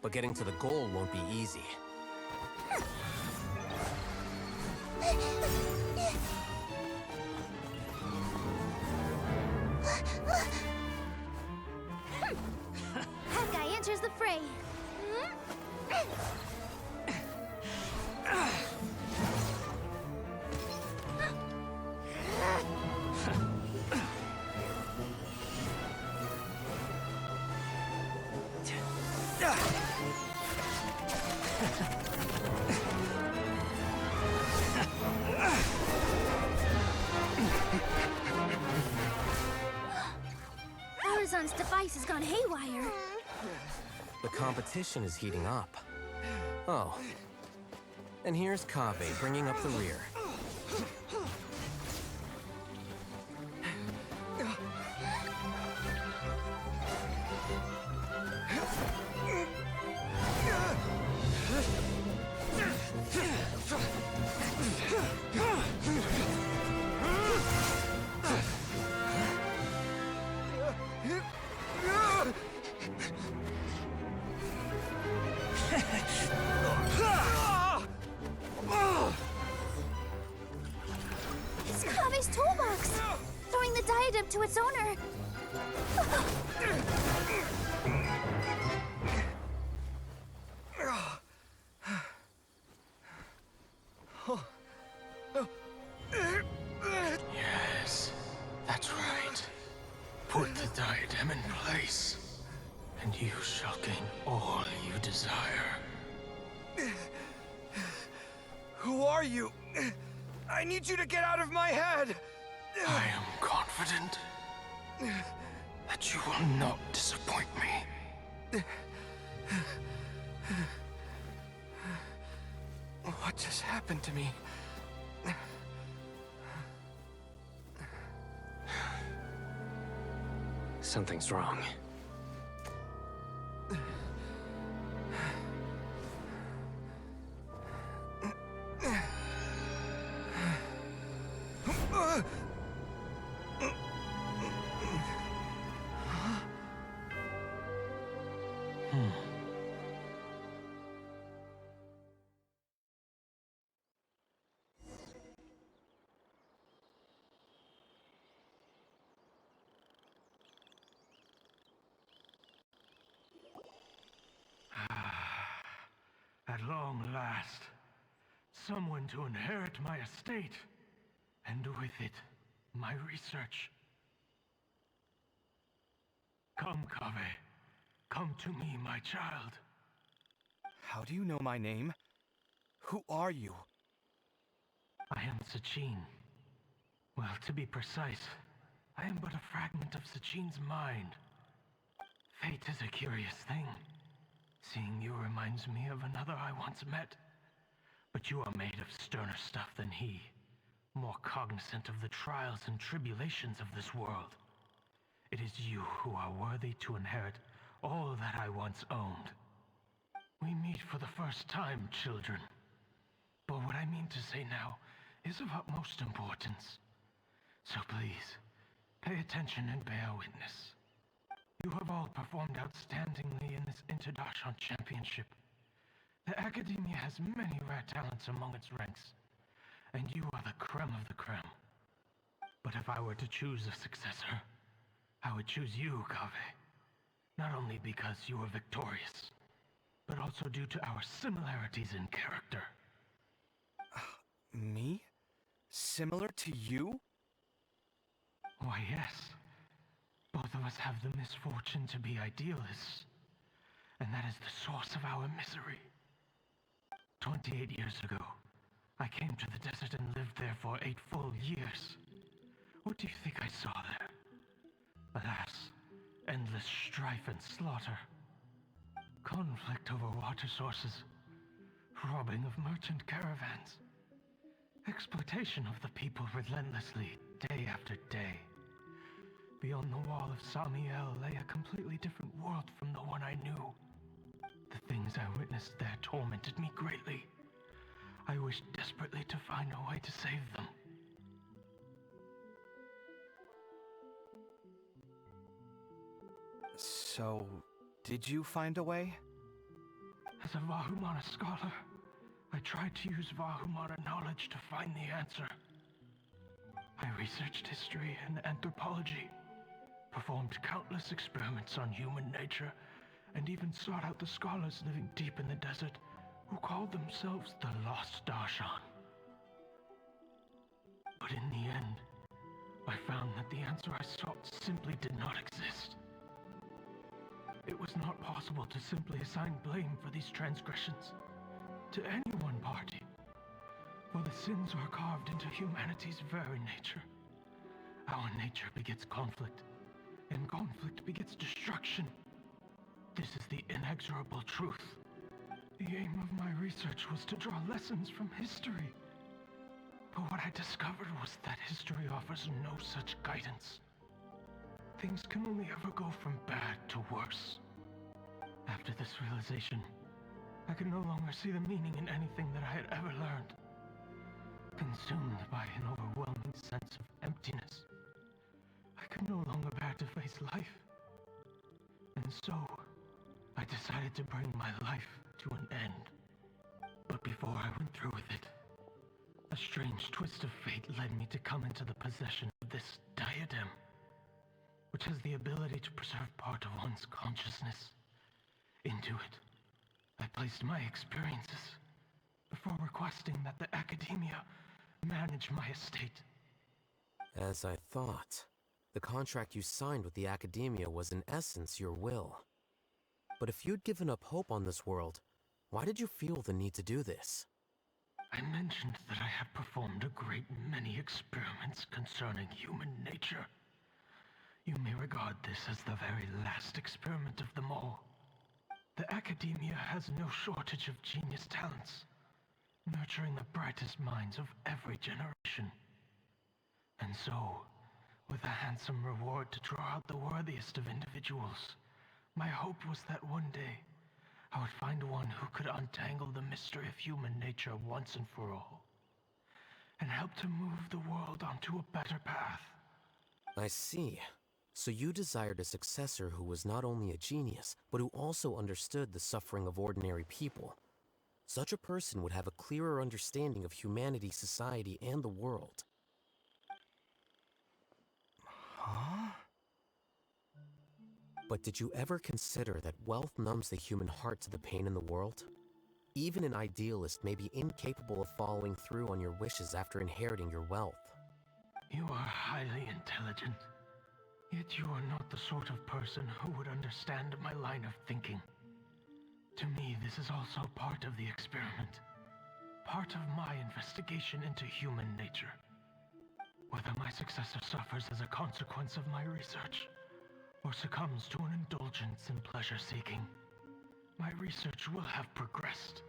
but getting to the goal won't be easy. That guy enters the fray. Horizon's device has gone haywire. The competition is heating up. Oh. And here's Kaveh bringing up the rear. It's Kaveh's toolbox! Throwing the diadem to its owner. Yes, that's right. Put the diadem in place, and you shall gain all you desire. Who are you? I need you to get out of my head! I am confident that you will not disappoint me. What just happened to me? Something's wrong. At long last, someone to inherit my estate, and with it, my research. Come, Kaveh. Come to me, my child. How do you know my name? Who are you? I am Sachin. Well, to be precise, I am but a fragment of Sachin's mind. Fate is a curious thing. Seeing you reminds me of another I once met. But you are made of sterner stuff than he, more cognizant of the trials and tribulations of this world. It is you who are worthy to inherit all that I once owned. We meet for the first time, children. But what I mean to say now is of utmost importance. So please, pay attention and bear witness. You have all performed outstandingly in this Interdarshan Championship. The Academia has many rare talents among its ranks, and you are the creme of the creme. But if I were to choose a successor, I would choose you, Kaveh. Not only because you were victorious, but also due to our similarities in character. Me? Similar to you? Why, yes. Both of us have the misfortune to be idealists, and that is the source of our misery. 28 years ago, I came to the desert and lived there for 8 full years. What do you think I saw there? Alas, endless strife and slaughter. Conflict over water sources. Robbing of merchant caravans. Exploitation of the people relentlessly, day after day. Beyond the wall of Samiel lay a completely different world from the one I knew. The things I witnessed there tormented me greatly. I wished desperately to find a way to save them. So, did you find a way? As a Vahumana scholar, I tried to use Vahumana knowledge to find the answer. I researched history and anthropology, performed countless experiments on human nature, and even sought out the scholars living deep in the desert who called themselves the Lost Darshan. But in the end, I found that the answer I sought simply did not exist. It was not possible to simply assign blame for these transgressions to any one party, for the sins are carved into humanity's very nature. Our nature begets conflict, and conflict begets destruction. This is the inexorable truth. The aim of my research was to draw lessons from history. But what I discovered was that history offers no such guidance. Things can only ever go from bad to worse. After this realization, I could no longer see the meaning in anything that I had ever learned. Consumed by an overwhelming sense of emptiness, I could no longer bear to face life. And so, I decided to bring my life to an end. But before I went through with it, a strange twist of fate led me to come into the possession of this diadem, which has the ability to preserve part of one's consciousness. Into it, I placed my experiences before requesting that the academia manage my estate. As I thought, the contract you signed with the academia was in essence your will. But if you'd given up hope on this world, why did you feel the need to do this? I mentioned that I had performed a great many experiments concerning human nature. You may regard this as the very last experiment of them all. The academia has no shortage of genius talents, nurturing the brightest minds of every generation. And so, with a handsome reward to draw out the worthiest of individuals, my hope was that one day, I would find one who could untangle the mystery of human nature once and for all, and help to move the world onto a better path. I see. So you desired a successor who was not only a genius, but who also understood the suffering of ordinary people. Such a person would have a clearer understanding of humanity, society, and the world. Huh? But did you ever consider that wealth numbs the human heart to the pain in the world? Even an idealist may be incapable of following through on your wishes after inheriting your wealth. You are highly intelligent, yet you are not the sort of person who would understand my line of thinking. To me, this is also part of the experiment, part of my investigation into human nature. Whether my successor suffers as a consequence of my research, or succumbs to an indulgence in pleasure-seeking, my research will have progressed.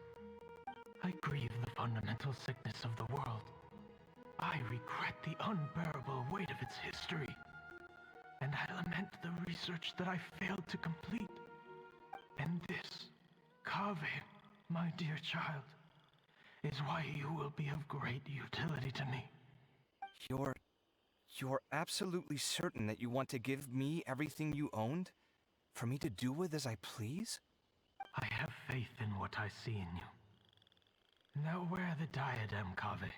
I grieve the fundamental sickness of the world. I regret the unbearable weight of its history. And I lament the research that I failed to complete. And this, Kaveh, my dear child, is why you will be of great utility to me. You're absolutely certain that you want to give me everything you owned? For me to do with as I please? I have faith in what I see in you. Now wear the diadem, Kaveh,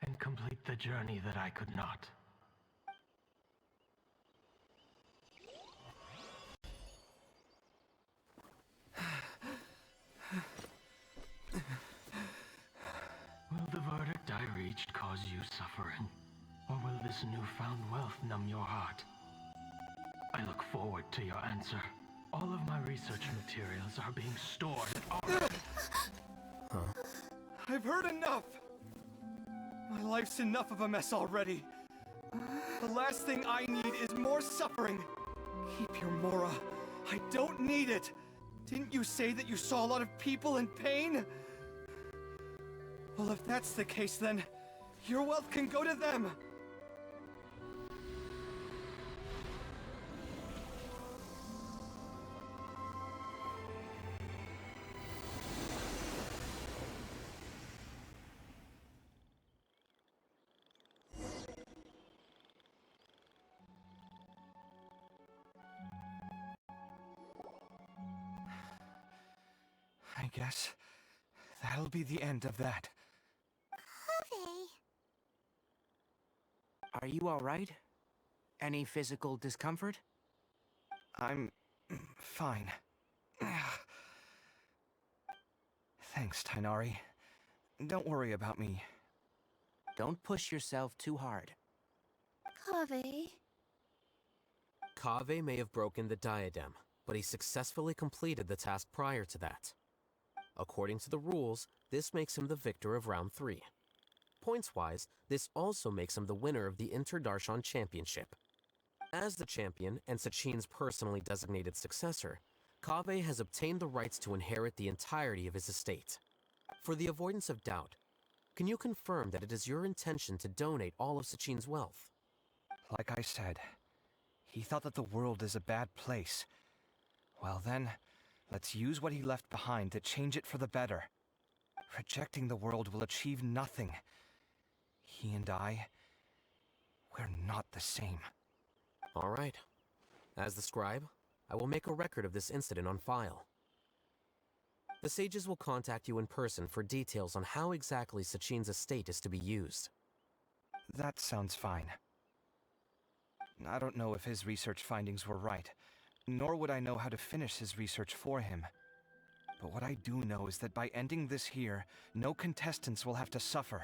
and complete the journey that I could not. Will the verdict I reached cause you suffering? Or will this newfound wealth numb your heart? I look forward to your answer. All of my research materials are being stored at our... I've heard enough! My life's enough of a mess already. The last thing I need is more suffering. Keep your Mora. I don't need it. Didn't you say that you saw a lot of people in pain? Well, if that's the case, then your wealth can go to them. guess that'll be the end of that. Kaveh. Are you alright? Any physical discomfort? I'm fine. Thanks, Tainari. Don't worry about me. Don't push yourself too hard. Kaveh. Kaveh may have broken the diadem, but he successfully completed the task prior to that. According to the rules, this makes him the victor of round 3. Points-wise, this also makes him the winner of the Interdarshan Championship. As the champion and Sachin's personally designated successor, Kaveh has obtained the rights to inherit the entirety of his estate. For the avoidance of doubt, can you confirm that it is your intention to donate all of Sachin's wealth? Like I said, he thought that the world is a bad place. Well then, let's use what he left behind to change it for the better. Rejecting the world will achieve nothing. He and I, we're not the same. All right. As the scribe, I will make a record of this incident on file. The sages will contact you in person for details on how exactly Sachin's estate is to be used. That sounds fine. I don't know if his research findings were right, nor would I know how to finish his research for him. But what I do know is that by ending this here, no contestants will have to suffer.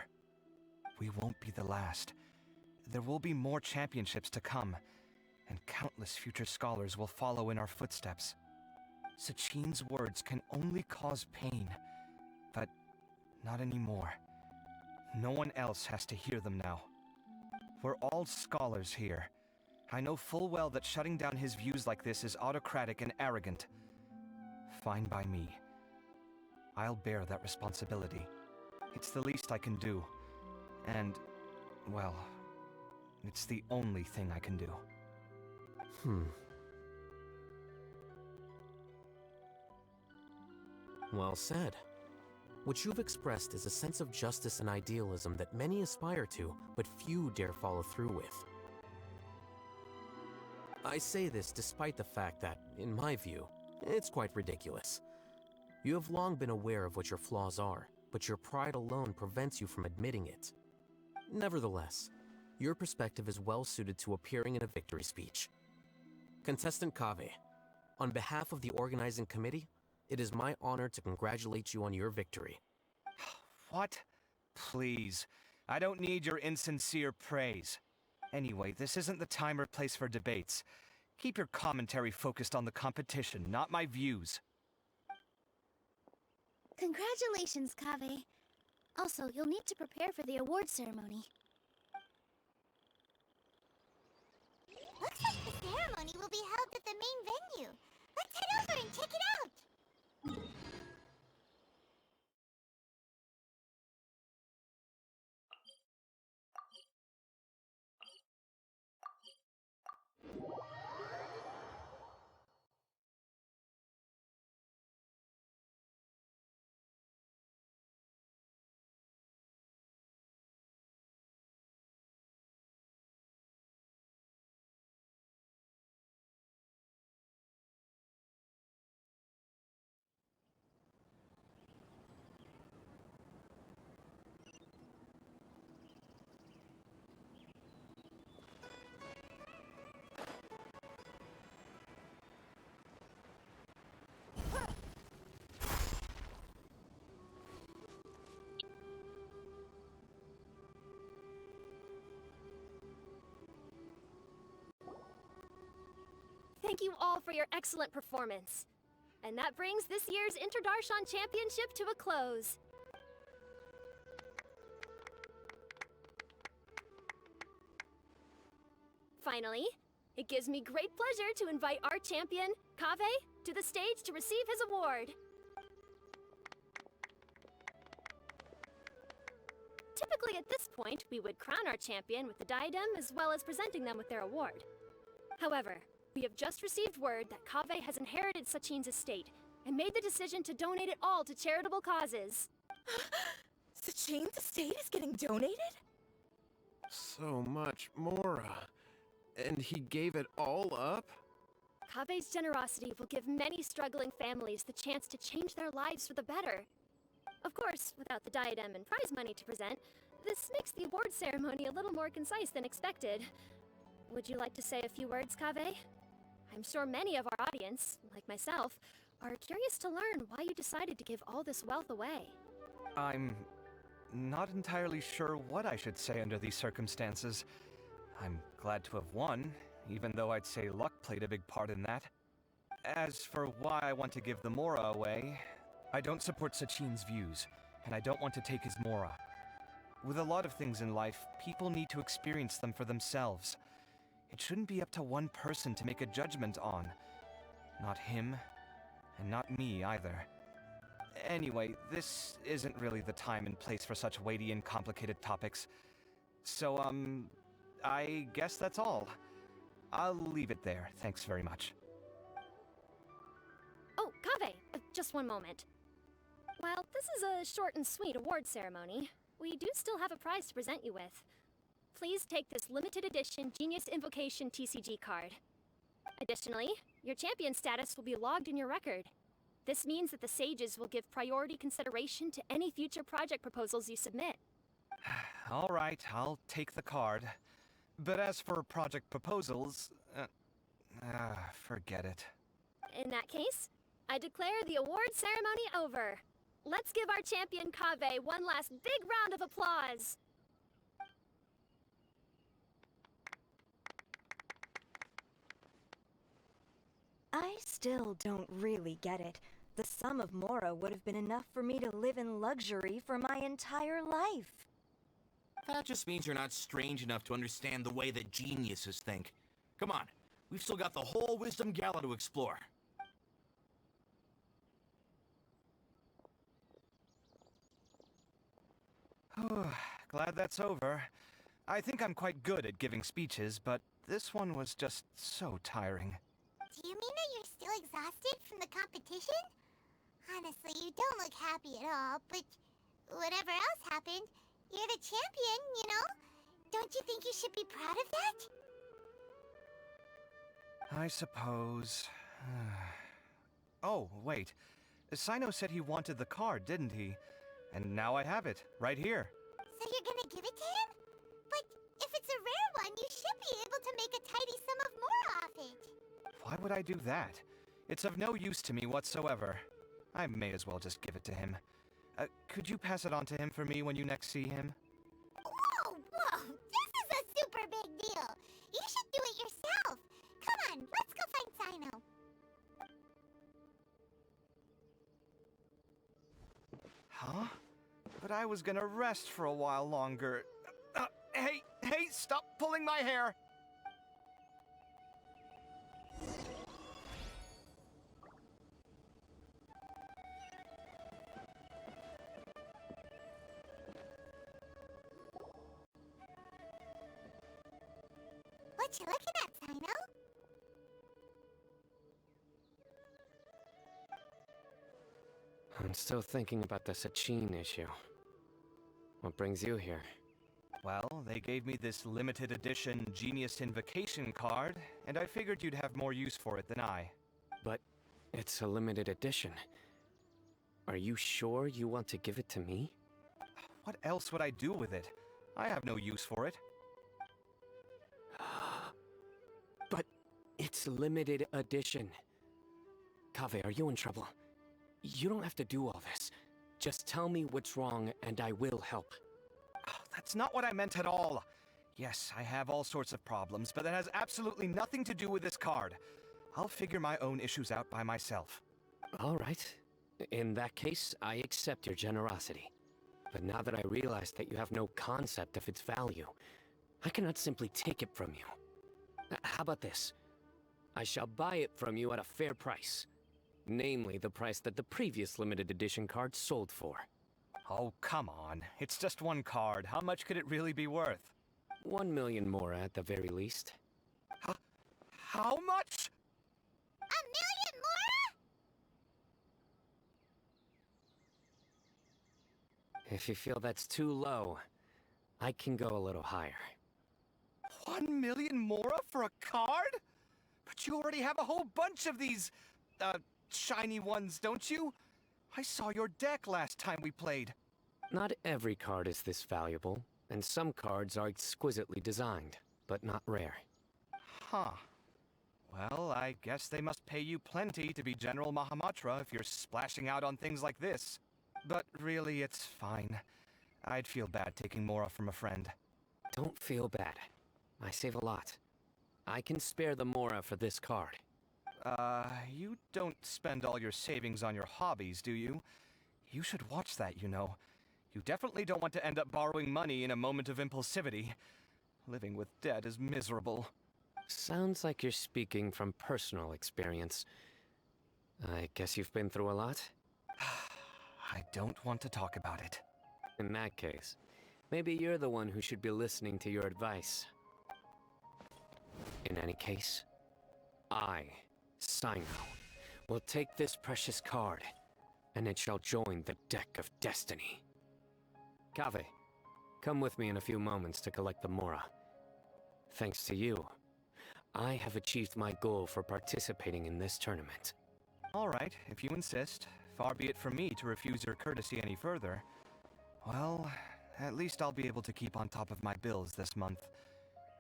We won't be the last. There will be more championships to come, and countless future scholars will follow in our footsteps. Sachin's words can only cause pain, but not anymore. No one else has to hear them now. We're all scholars here. I know full well that shutting down his views like this is autocratic and arrogant. Fine by me. I'll bear that responsibility. It's the least I can do. And, well, it's the only thing I can do. Well said. What you've expressed is a sense of justice and idealism that many aspire to, but few dare follow through with. I say this despite the fact that, in my view, it's quite ridiculous. You have long been aware of what your flaws are, but your pride alone prevents you from admitting it. Nevertheless, your perspective is well suited to appearing in a victory speech. Contestant Kaveh, on behalf of the organizing committee, it is my honor to congratulate you on your victory. What? Please. I don't need your insincere praise. Anyway, this isn't the time or place for debates. Keep your commentary focused on the competition, not my views. Congratulations, Kaveh. Also, you'll need to prepare for the award ceremony. Looks like the ceremony will be held at the main venue. Let's head over and check it out! Thank you all for your excellent performance. And that brings this year's Interdarshan Championship to a close. Finally, it gives me great pleasure to invite our champion, Kaveh, to the stage to receive his award. Typically at this point, we would crown our champion with the diadem as well as presenting them with their award. However, we have just received word that Kaveh has inherited Sachin's estate and made the decision to donate it all to charitable causes. Sachin's estate is getting donated? So much, Mora. And he gave it all up? Kave's generosity will give many struggling families the chance to change their lives for the better. Of course, without the diadem and prize money to present, this makes the award ceremony a little more concise than expected. Would you like to say a few words, Kave? I'm sure many of our audience, like myself, are curious to learn why you decided to give all this wealth away. I'm not entirely sure what I should say under these circumstances. I'm glad to have won, even though I'd say luck played a big part in that. As for why I want to give the Mora away, I don't support Sachin's views, and I don't want to take his Mora. With a lot of things in life, people need to experience them for themselves. It shouldn't be up to one person to make a judgment on. Not him, and not me either. Anyway, this isn't really the time and place for such weighty and complicated topics. So, I guess that's all. I'll leave it there. Thanks very much. Oh, Kave, just one moment. While this is a short and sweet award ceremony, we do still have a prize to present you with. Please take this limited edition Genius Invocation TCG card. Additionally, your champion status will be logged in your record. This means that the Sages will give priority consideration to any future project proposals you submit. All right, I'll take the card. But as for project proposals, forget it. In that case, I declare the award ceremony over. Let's give our champion Kave one last big round of applause. I still don't really get it. The sum of Mora would have been enough for me to live in luxury for my entire life. That just means you're not strange enough to understand the way that geniuses think. Come on, we've still got the whole Wisdom Gala to explore. Glad that's over. I think I'm quite good at giving speeches, but this one was just so tiring. Do you mean that you're still exhausted from the competition? Honestly, you don't look happy at all, but whatever else happened, you're the champion, you know? Don't you think you should be proud of that? I suppose. Oh, wait. Sino said he wanted the card, didn't he? And now I have it, right here. So you're gonna give it to him? But if it's a rare one, you should be able to make a tidy sum of more off it. Why would I do that? It's of no use to me whatsoever. I may as well just give it to him. Could you pass it on to him for me when you next see him? Whoa! This is a super big deal! You should do it yourself! Come on, let's go find Sino. Huh? But I was gonna rest for a while longer. Hey, stop pulling my hair! What you looking at, Sino? I'm still thinking about the Sachin issue. What brings you here? Well, they gave me this limited edition Genius Invocation card, and I figured you'd have more use for it than I. But it's a limited edition. Are you sure you want to give it to me? What else would I do with it? I have no use for it. But it's limited edition. Kave, are you in trouble? You don't have to do all this. Just tell me what's wrong and I will help. That's not what I meant at all. Yes, I have all sorts of problems, but that has absolutely nothing to do with this card. I'll figure my own issues out by myself. All right. In that case, I accept your generosity. But now that I realize that you have no concept of its value, I cannot simply take it from you. How about this? I shall buy it from you at a fair price. Namely, the price that the previous limited edition card sold for. Oh, come on. It's just one card. How much could it really be worth? 1 million more at the very least. How much? A million more? If you feel that's too low, I can go a little higher. 1 million more for a card? But you already have a whole bunch of these, shiny ones, don't you? I saw your deck last time we played. Not every card is this valuable, and some cards are exquisitely designed, but not rare. Huh. Well, I guess they must pay you plenty to be General Mahamatra if you're splashing out on things like this. But really, it's fine. I'd feel bad taking Mora from a friend. Don't feel bad. I save a lot. I can spare the Mora for this card. You don't spend all your savings on your hobbies, do you? You should watch that, you know. You definitely don't want to end up borrowing money in a moment of impulsivity. Living with debt is miserable. Sounds like you're speaking from personal experience. I guess you've been through a lot? I don't want to talk about it. In that case, maybe you're the one who should be listening to your advice. In any case, I, Sino, will take this precious card, and it shall join the deck of destiny. Kaveh, come with me in a few moments to collect the Mora. Thanks to you, I have achieved my goal for participating in this tournament. All right, if you insist. Far be it from me to refuse your courtesy any further. Well, at least I'll be able to keep on top of my bills this month.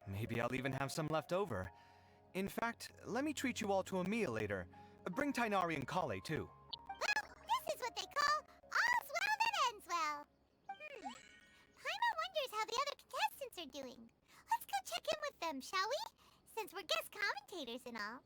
Maybe I'll even have some left over. In fact, let me treat you all to a meal later. Bring Tainari and Kale, too. Well, this is what they call all's well that ends well. Paimon wonders how the other contestants are doing. Let's go check in with them, shall we? Since we're guest commentators and all.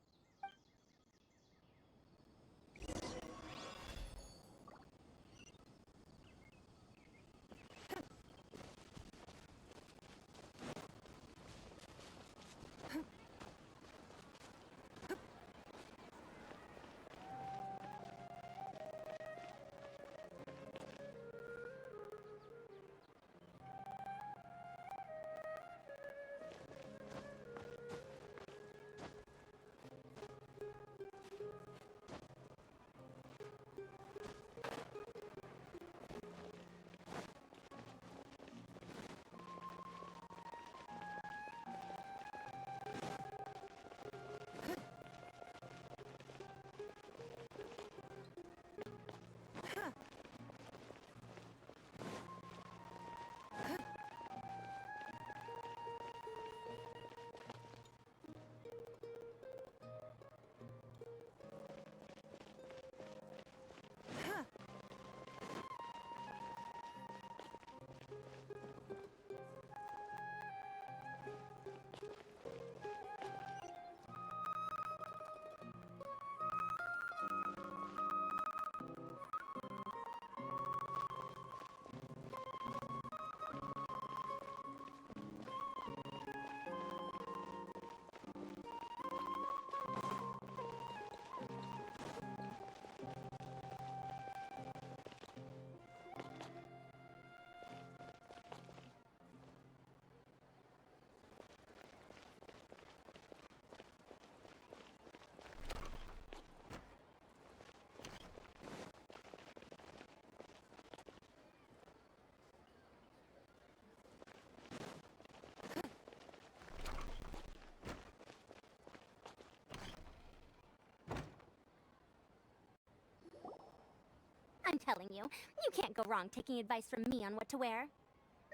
I'm telling you, you can't go wrong taking advice from me on what to wear.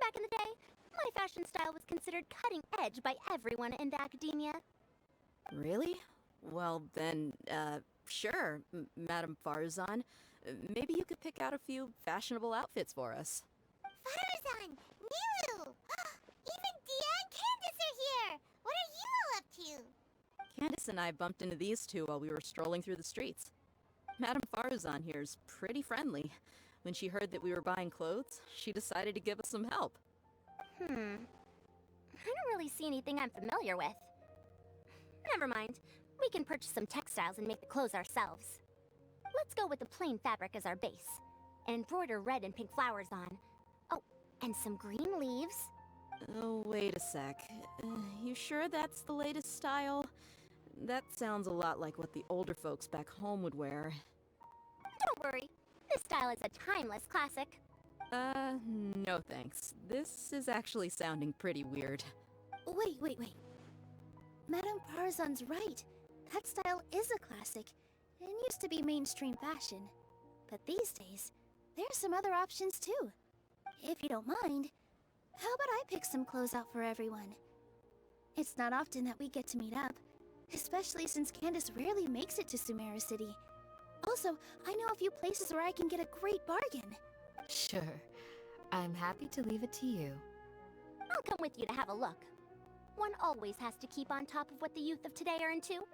Back in the day, my fashion style was considered cutting edge by everyone in the academia. Really? Well, then, sure, Madame Farzan. Maybe you could pick out a few fashionable outfits for us. Farzan! Nilu! Even Dia and Candace are here! What are you all up to? Candace and I bumped into these two while we were strolling through the streets. Madame Farzan here's pretty friendly. When she heard that we were buying clothes, she decided to give us some help. I don't really see anything I'm familiar with. Never mind. We can purchase some textiles and make the clothes ourselves. Let's go with the plain fabric as our base, and embroider red and pink flowers on. Oh, and some green leaves. Oh, wait a sec. You sure that's the latest style? That sounds a lot like what the older folks back home would wear. Don't worry. This style is a timeless classic. No thanks. This is actually sounding pretty weird. Wait. Madame Farzan's right. That style is a classic and used to be mainstream fashion. But these days, there's some other options too. If you don't mind, how about I pick some clothes out for everyone? It's not often that we get to meet up, especially since Candace rarely makes it to Sumeru City. Also, I know a few places where I can get a great bargain. Sure. I'm happy to leave it to you. I'll come with you to have a look. One always has to keep on top of what the youth of today are into.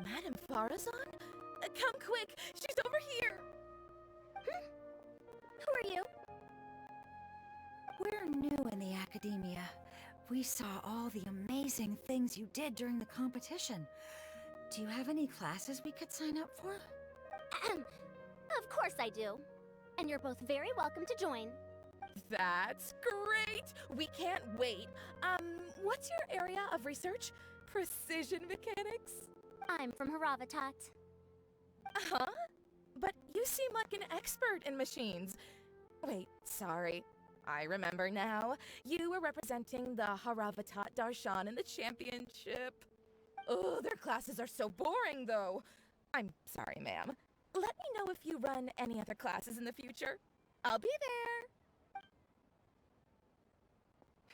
Madame Farazan? Come quick! She's over here! Who are you? We're new in the academia. We saw all the amazing things you did during the competition. Do you have any classes we could sign up for? Of course I do. And you're both very welcome to join. That's great! We can't wait. What's your area of research? Precision mechanics? I'm from Haravatat. Huh? But you seem like an expert in machines. Wait, sorry. I remember now. You were representing the Haravatat Darshan in the championship. Oh, their classes are so boring, though. I'm sorry, ma'am. Let me know if you run any other classes in the future. I'll be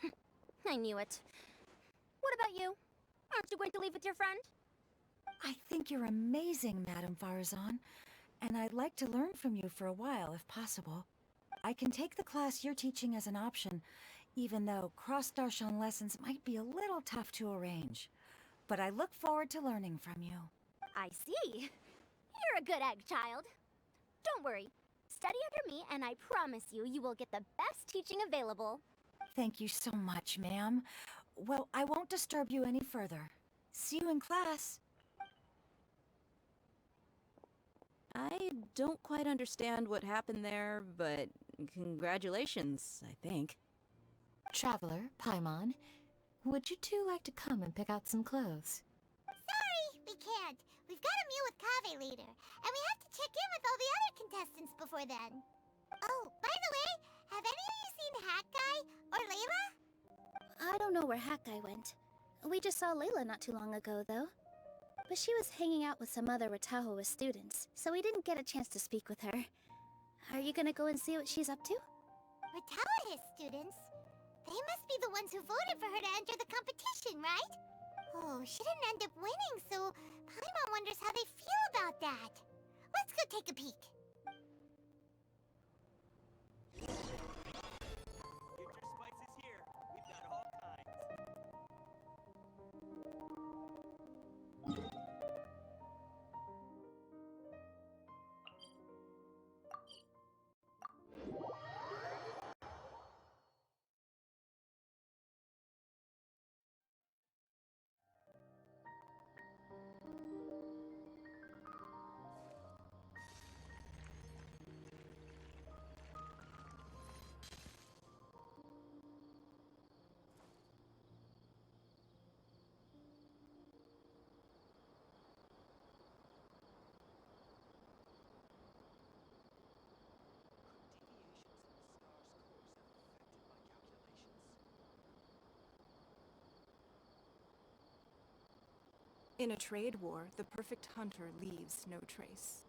there. I knew it. What about you? Aren't you going to leave with your friend? I think you're amazing, Madame Farazan, and I'd like to learn from you for a while, if possible. I can take the class you're teaching as an option, even though cross-Darshan lessons might be a little tough to arrange. But I look forward to learning from you. I see. You're a good egg, child. Don't worry. Study under me, and I promise you, you will get the best teaching available. Thank you so much, ma'am. Well, I won't disturb you any further. See you in class. I don't quite understand what happened there, but congratulations, I think. Traveler, Paimon, would you two like to come and pick out some clothes? Sorry, we can't. We've got a meet with Kaveh later, and we have to check in with all the other contestants before then. Oh, by the way, have any of you seen Hat Guy or Layla? I don't know where Hat Guy went. We just saw Layla not too long ago, though. But she was hanging out with some other Ratahoa students, so we didn't get a chance to speak with her. Are you gonna go and see what she's up to? Ratahoa students? They must be the ones who voted for her to enter the competition, right? Oh, she didn't end up winning, so Paimon wonders how they feel about that. Let's go take a peek. Get your spices here. We've got all kinds. In a trade war, the perfect hunter leaves no trace.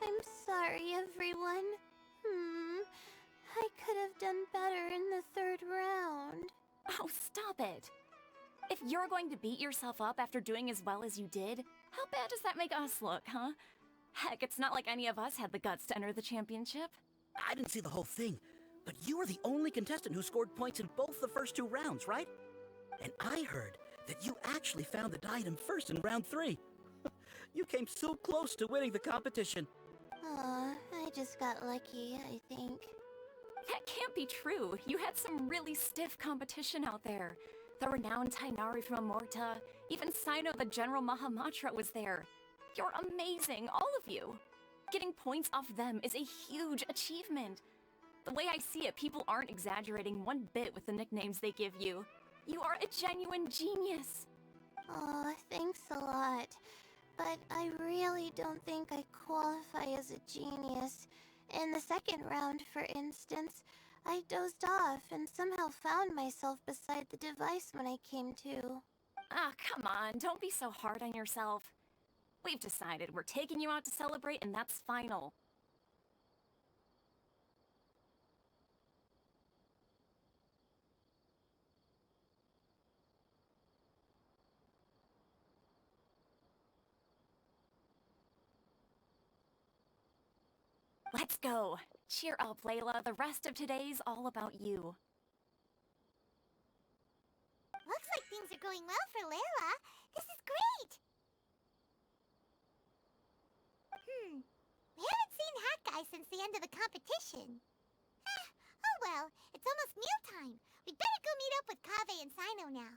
I'm sorry, everyone. I could have done better in the third round. Oh, stop it. If you're going to beat yourself up after doing as well as you did, how bad does that make us look, huh? Heck, it's not like any of us had the guts to enter the championship. I didn't see the whole thing, but you were the only contestant who scored points in both the first two rounds, right? And I heard that you actually found the diadem first in round 3. You came so close to winning the competition. Aw, I just got lucky, I think. That can't be true. You had some really stiff competition out there. The renowned Tainari from Amorta, even Sino the General Mahamatra was there. You're amazing, all of you. Getting points off them is a huge achievement. The way I see it, people aren't exaggerating one bit with the nicknames they give you. You are a genuine genius. Oh, thanks a lot. But I really don't think I qualify as a genius. In the second round, for instance, I dozed off and somehow found myself beside the device when I came to. Ah, come on, don't be so hard on yourself. We've decided we're taking you out to celebrate, and that's final. Let's go. Cheer up, Layla. The rest of today's all about you. Looks like things are going well for Layla. This is great! We haven't seen Hat Guy since the end of the competition. Oh well, it's almost mealtime. We'd better go meet up with Kaveh and Sino now.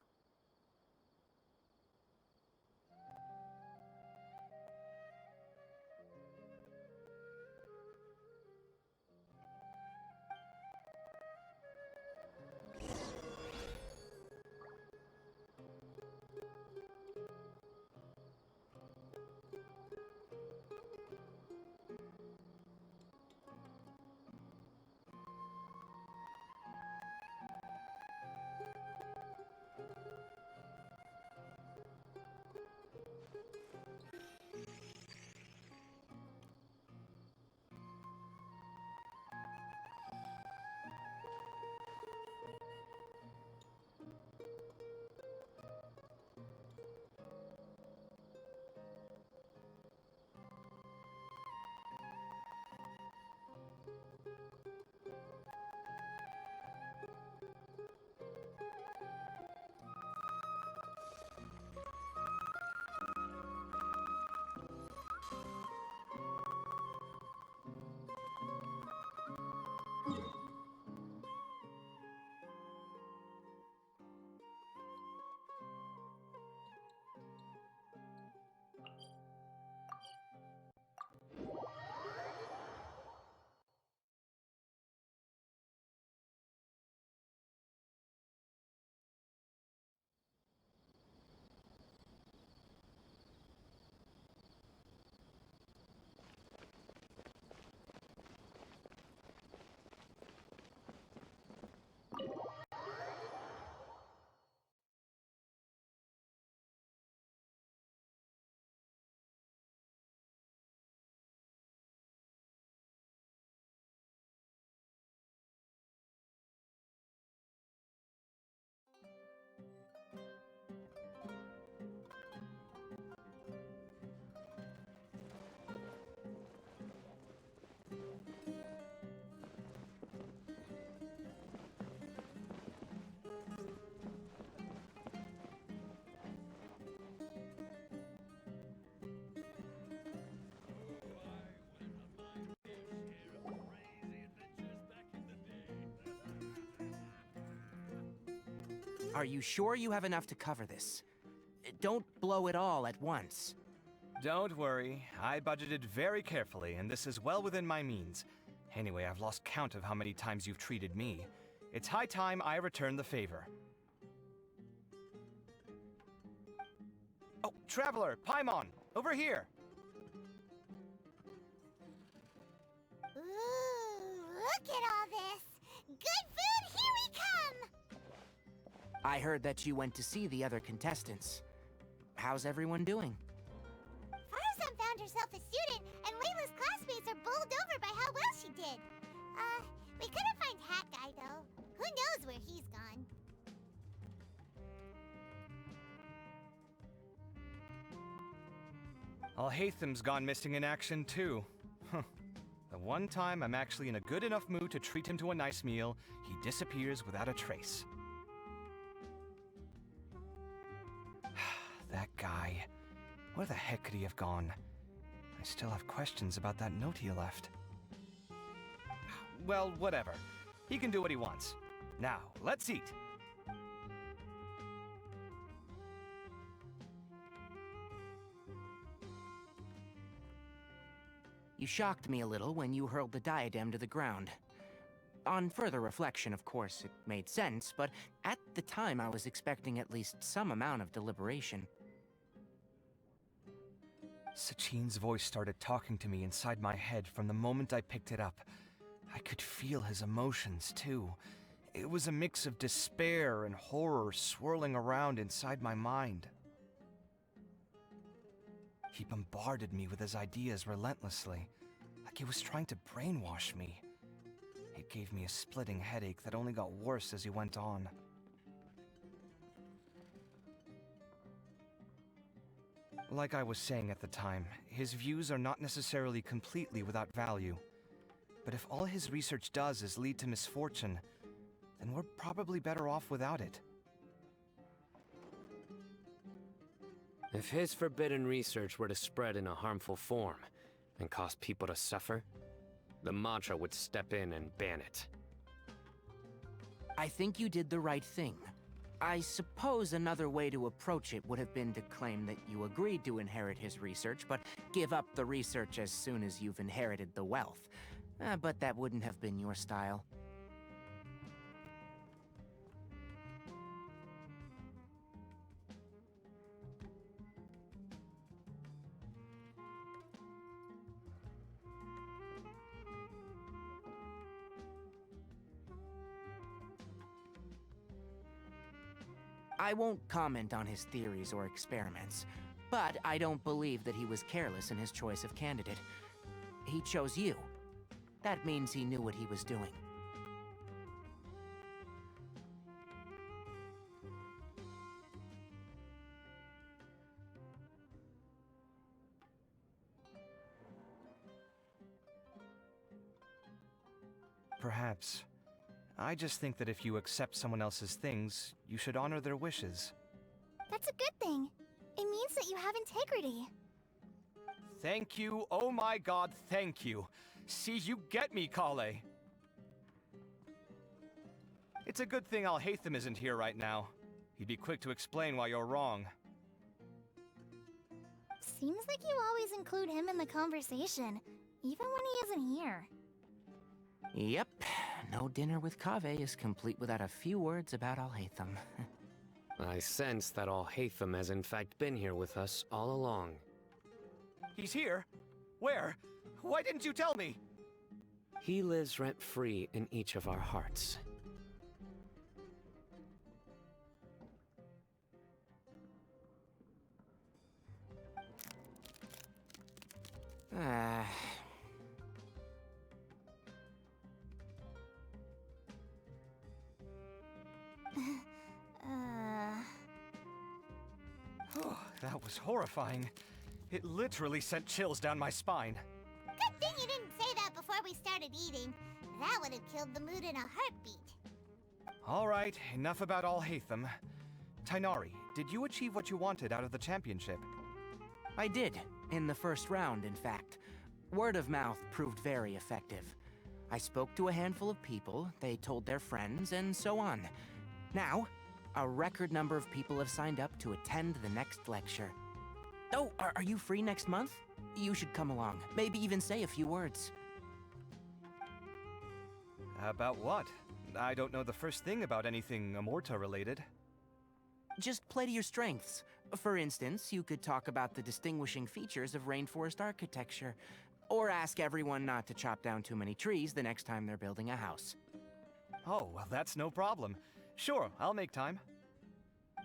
Are you sure you have enough to cover this? Don't blow it all at once. Don't worry, I budgeted very carefully, and this is well within my means. Anyway, I've lost count of how many times you've treated me. It's high time I return the favor. Oh, Traveler, Paimon, over here! Ooh, look at all this! Good food, here we come! I heard that you went to see the other contestants. How's everyone doing? Faruzan found herself a student, and Layla's classmates are bowled over by how well she did. We couldn't find Hat Guy, though. Who knows where he's gone? Alhaitham's gone missing in action, too. The one time I'm actually in a good enough mood to treat him to a nice meal, he disappears without a trace. That guy. Where the heck could he have gone? I still have questions about that note he left. Well, whatever. He can do what he wants. Now, let's eat. You shocked me a little when you hurled the diadem to the ground. On further reflection, of course, it made sense, but at the time I was expecting at least some amount of deliberation. Sachine's voice started talking to me inside my head from the moment I picked it up. I could feel his emotions, too. It was a mix of despair and horror swirling around inside my mind. He bombarded me with his ideas relentlessly, like he was trying to brainwash me. It gave me a splitting headache that only got worse as he went on. Like I was saying at the time, his views are not necessarily completely without value. But if all his research does is lead to misfortune, then we're probably better off without it. If his forbidden research were to spread in a harmful form and cause people to suffer, the Mantra would step in and ban it. I think you did the right thing. I suppose another way to approach it would have been to claim that you agreed to inherit his research, but give up the research as soon as you've inherited the wealth. But that wouldn't have been your style. I won't comment on his theories or experiments, but I don't believe that he was careless in his choice of candidate. He chose you. That means he knew what he was doing. Perhaps. I just think that if you accept someone else's things, you should honor their wishes. That's a good thing. It means that you have integrity. Thank you, oh my god, thank you. See, you get me, Kale. It's a good thing Alhaitham isn't here right now. He'd be quick to explain why you're wrong. Seems like you always include him in the conversation, even when he isn't here. Yep. No dinner with Kaveh is complete without a few words about Alhaitham. I sense that Alhaitham has in fact been here with us all along. He's here? Where? Why didn't you tell me? He lives rent-free in each of our hearts. That was horrifying. It literally sent chills down my spine. Good thing you didn't say that before we started eating. That would have killed the mood in a heartbeat. Alright, enough about Alhaitham. Tainari, did you achieve what you wanted out of the championship? I did, in the first round, in fact. Word of mouth proved very effective. I spoke to a handful of people, they told their friends, and so on. Now, a record number of people have signed up to attend the next lecture. Oh, are you free next month? You should come along, maybe even say a few words. About what? I don't know the first thing about anything Amorta-related. Just play to your strengths. For instance, you could talk about the distinguishing features of rainforest architecture, or ask everyone not to chop down too many trees the next time they're building a house. Oh, well, that's no problem. Sure, I'll make time.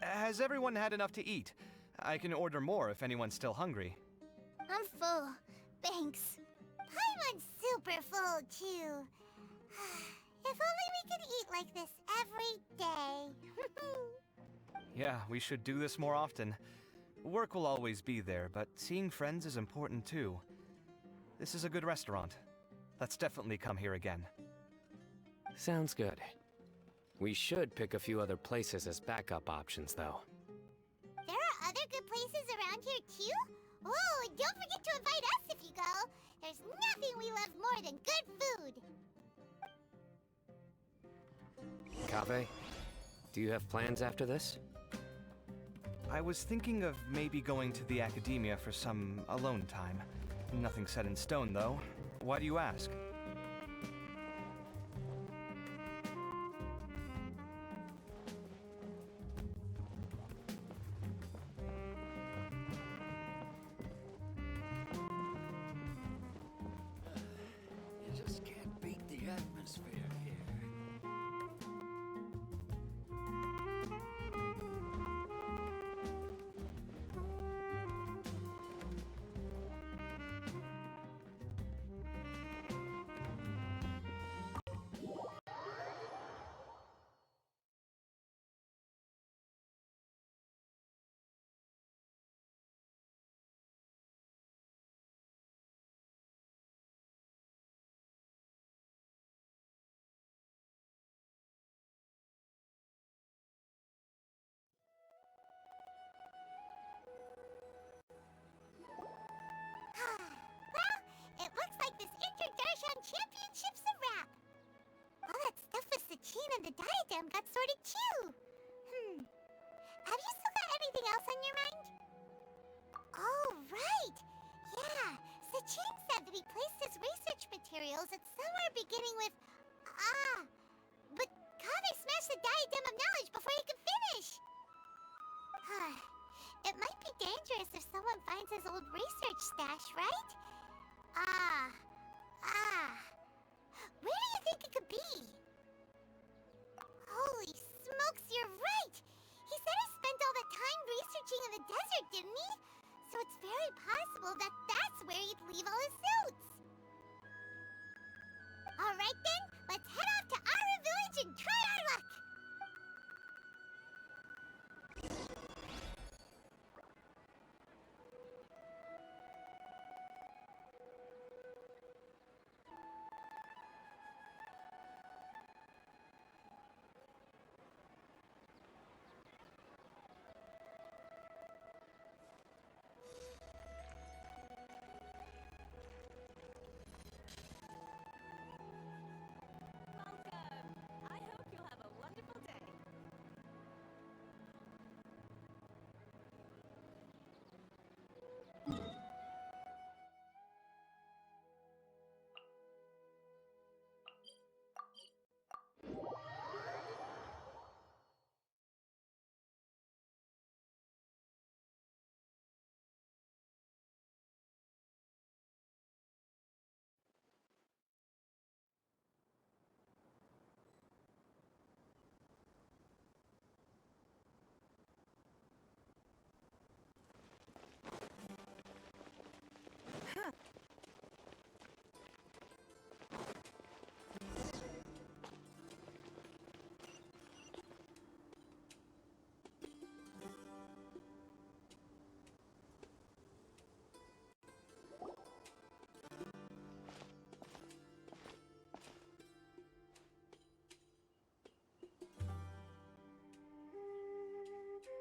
Has everyone had enough to eat? I can order more if anyone's still hungry. I'm full. Thanks. Paimon's super full, too. If only we could eat like this every day. Yeah, we should do this more often. Work will always be there, but seeing friends is important too. This is a good restaurant. Let's definitely come here again. Sounds good. We should pick a few other places as backup options, though. There are other good places around here, too? Oh, and don't forget to invite us if you go. There's nothing we love more than good food. Kaveh, do you have plans after this? I was thinking of maybe going to the academia for some alone time. Nothing set in stone, though. Why do you ask? You just can't beat the atmosphere here. Well, it looks like this Inter-Darshan Championship's a wrap. All that stuff with Sachin and the diadem got sorted too. Have you still got anything else on your mind? Oh, right. Yeah, Sachin said that he placed his research materials at somewhere beginning with... but Kaveh smashed the diadem of knowledge before he could finish. It might be dangerous if someone finds his old research stash, right? Where do you think it could be? Holy smokes, you're right! He said he spent all the time researching in the desert, didn't he? So it's very possible that that's where he'd leave all his suits. Alright then, let's head off to Aru Village and try our luck!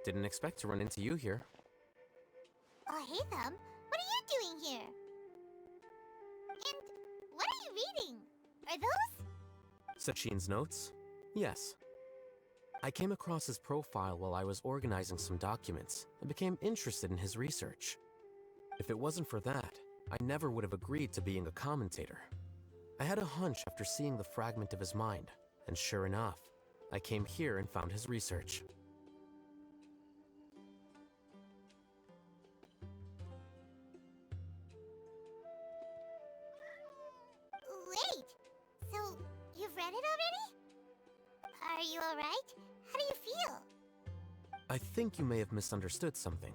Didn't expect to run into you here. Oh, hey, Thumb. What are you doing here? And what are you reading? Are those? Sachin's notes? Yes. I came across his profile while I was organizing some documents and became interested in his research. If it wasn't for that, I never would have agreed to being a commentator. I had a hunch after seeing the fragment of his mind, and sure enough, I came here and found his research. Wait! So, you've read it already? Are you alright? How do you feel? I think you may have misunderstood something.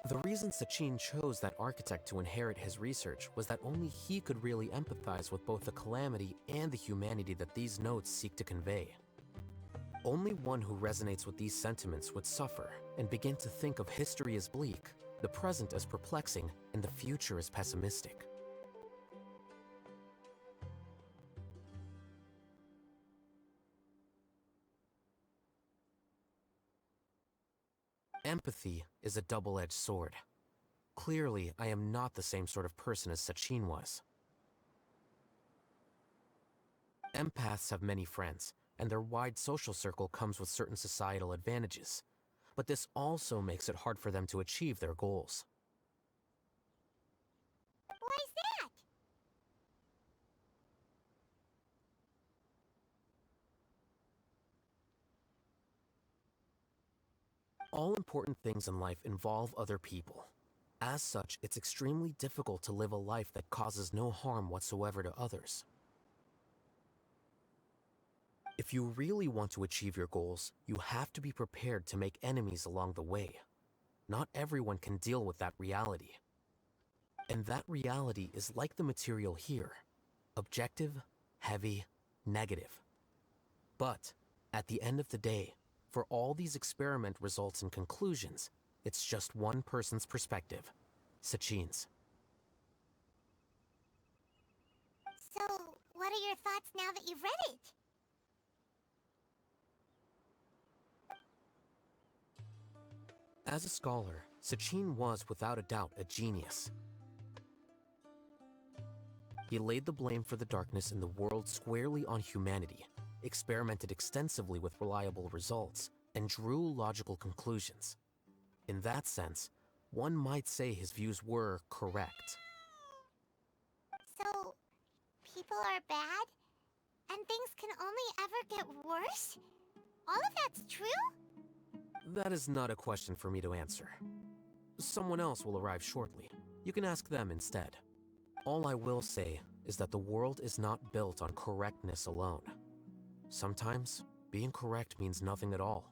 The reason Sachin chose that architect to inherit his research was that only he could really empathize with both the calamity and the humanity that these notes seek to convey. Only one who resonates with these sentiments would suffer and begin to think of history as bleak, the present as perplexing, and the future as pessimistic. Empathy is a double-edged sword. Clearly, I am not the same sort of person as Sachin was. Empaths have many friends, and their wide social circle comes with certain societal advantages. But this also makes it hard for them to achieve their goals. Why's that? All important things in life involve other people. As such, it's extremely difficult to live a life that causes no harm whatsoever to others. If you really want to achieve your goals, you have to be prepared to make enemies along the way. Not everyone can deal with that reality. And that reality is like the material here: objective, heavy, negative. But at the end of the day, for all these experiment results and conclusions, it's just one person's perspective, Sachin's. So, what are your thoughts now that you've read it? As a scholar, Sachin was without a doubt a genius. He laid the blame for the darkness in the world squarely on humanity, experimented extensively with reliable results, and drew logical conclusions. In that sense, one might say his views were correct. So, people are bad? And things can only ever get worse? All of that's true? That is not a question for me to answer. Someone else will arrive shortly. You can ask them instead. All I will say is that the world is not built on correctness alone. Sometimes, being correct means nothing at all.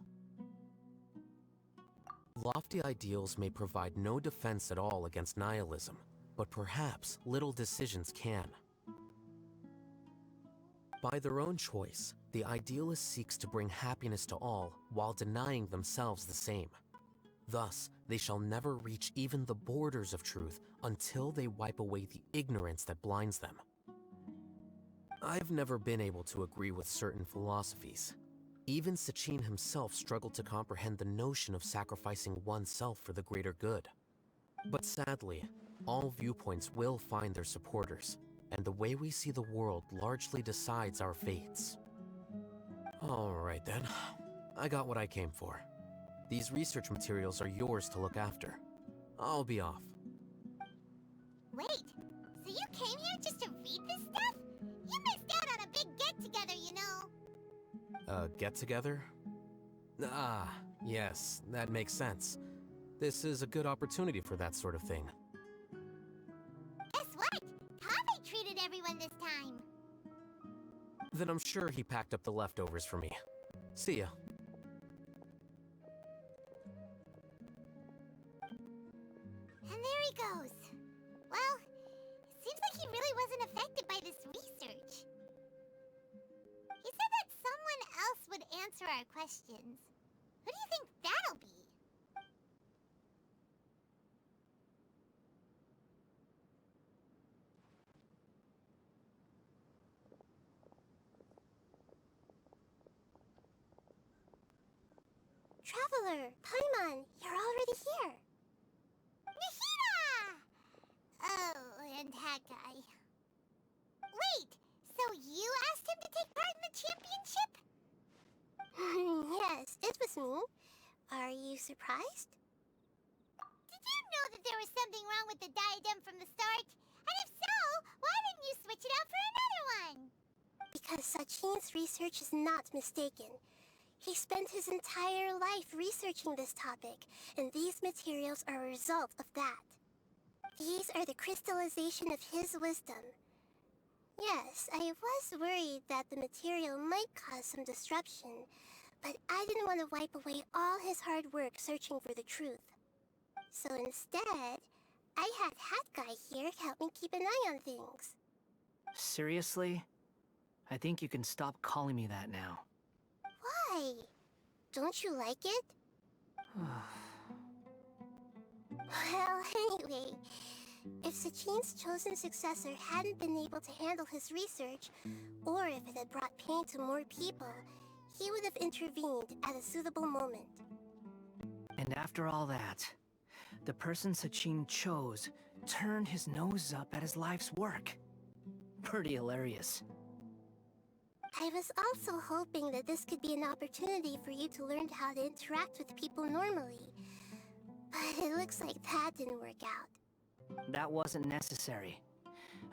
Lofty ideals may provide no defense at all against nihilism, but perhaps little decisions can. By their own choice, the idealist seeks to bring happiness to all while denying themselves the same. Thus, they shall never reach even the borders of truth until they wipe away the ignorance that blinds them. I've never been able to agree with certain philosophies. Even Sachin himself struggled to comprehend the notion of sacrificing oneself for the greater good. But sadly, all viewpoints will find their supporters, and the way we see the world largely decides our fates. Alright then, I got what I came for. These research materials are yours to look after. I'll be off. Wait, so you came here just to read this stuff? You missed out on a big get-together, you know. Get-together? Ah, yes, that makes sense. This is a good opportunity for that sort of thing. Guess what? Kaveh treated everyone this time. Then I'm sure he packed up the leftovers for me. See ya. And there he goes. Well, it seems like he really wasn't affected by this research. He said that someone else would answer our questions. Who do you think that'll be? Traveler, Paimon, you're already here. Nahida! Oh, and that guy. Wait, so you asked him to take part in the championship? Yes, it was me. Are you surprised? Did you know that there was something wrong with the diadem from the start? And if so, why didn't you switch it out for another one? Because Sachin's research is not mistaken. He spent his entire life researching this topic, and these materials are a result of that. These are the crystallization of his wisdom. Yes, I was worried that the material might cause some disruption, but I didn't want to wipe away all his hard work searching for the truth. So instead, I had Hat Guy here help me keep an eye on things. Seriously? I think you can stop calling me that now. Why? Don't you like it? Well, anyway, if Sachin's chosen successor hadn't been able to handle his research, or if it had brought pain to more people, he would have intervened at a suitable moment. And after all that, the person Sachin chose turned his nose up at his life's work. Pretty hilarious. I was also hoping that this could be an opportunity for you to learn how to interact with people normally. But it looks like that didn't work out. That wasn't necessary.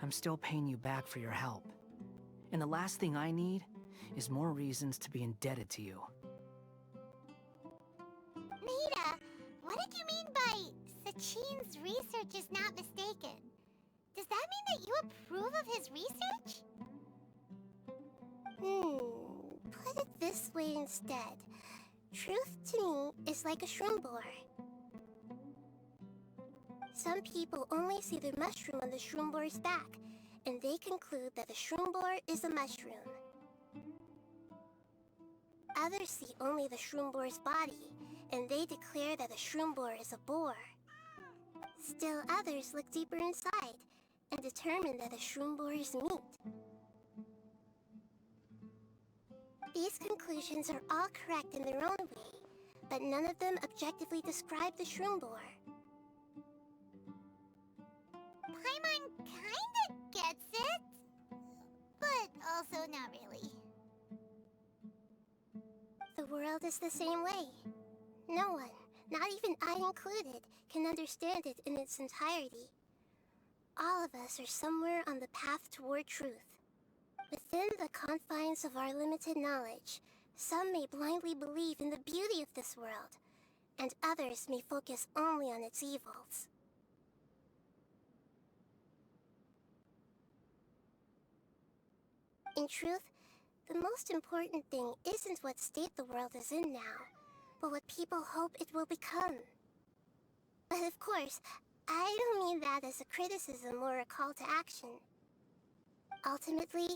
I'm still paying you back for your help. And the last thing I need is more reasons to be indebted to you. Maida, what did you mean by Sachin's research is not mistaken? Does that mean that you approve of his research? Put it this way instead. Truth to me is like a shroom borer. Some people only see the mushroom on the shroom borer's back, and they conclude that the shroom borer is a mushroom. Others see only the shroom borer's body, and they declare that the shroom borer is a boar. Still others look deeper inside, and determine that the shroom borer is meat. These conclusions are all correct in their own way, but none of them objectively describe the shroom borer. Paimon kinda gets it, but also not really. The world is the same way. No one, not even I included, can understand it in its entirety. All of us are somewhere on the path toward truth. Within the confines of our limited knowledge, some may blindly believe in the beauty of this world, and others may focus only on its evils. In truth, the most important thing isn't what state the world is in now, but what people hope it will become. But of course, I don't mean that as a criticism or a call to action. Ultimately,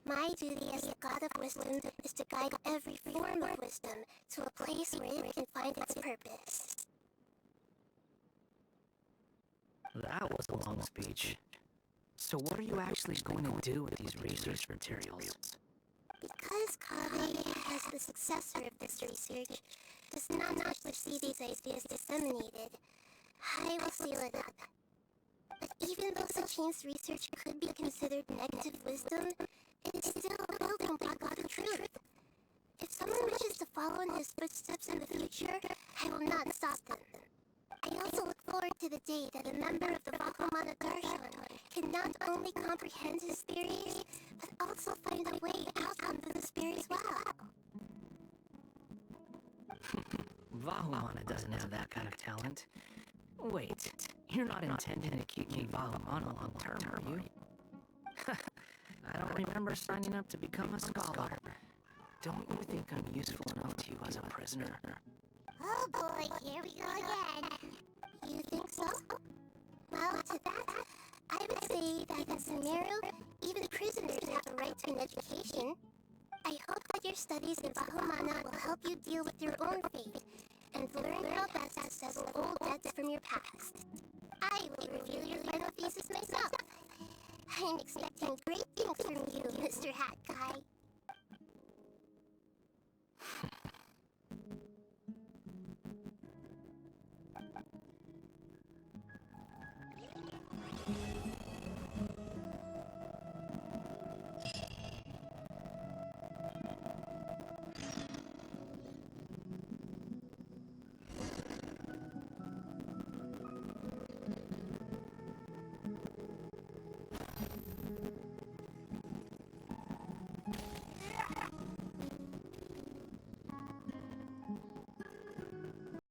my duty as the God of Wisdom is to guide every form of wisdom to a place where it can find its purpose. That was a long speech. So what are you actually going to do with these research materials? Because Kaveh, as the successor of this research, does not wish to see these ideas disseminated, I will seal it up. But even though Sachin's research could be considered negative wisdom, it is still a building block of the truth. If someone wishes to follow in his footsteps in the future, I will not stop them. I also look forward to the day that a member of the Bahamana Darshan can not only comprehend his theories, but also find a way out of despair as well. Vahumana doesn't have that kind of talent. Wait, you're not intending to keep me Vahumana long term, are you? I don't remember signing up to become a scholar. Don't you think I'm useful enough to you as a prisoner? Oh boy, here we go again. You think so? Well, to that, I would say that in Sumeru, even prisoners have a right to an education. I hope that your studies in Bahumana will help you deal with your own fate, and learn how best to settle old debts from your past. I will reveal your final thesis myself. I'm expecting great things from you, Mr. Hat Guy.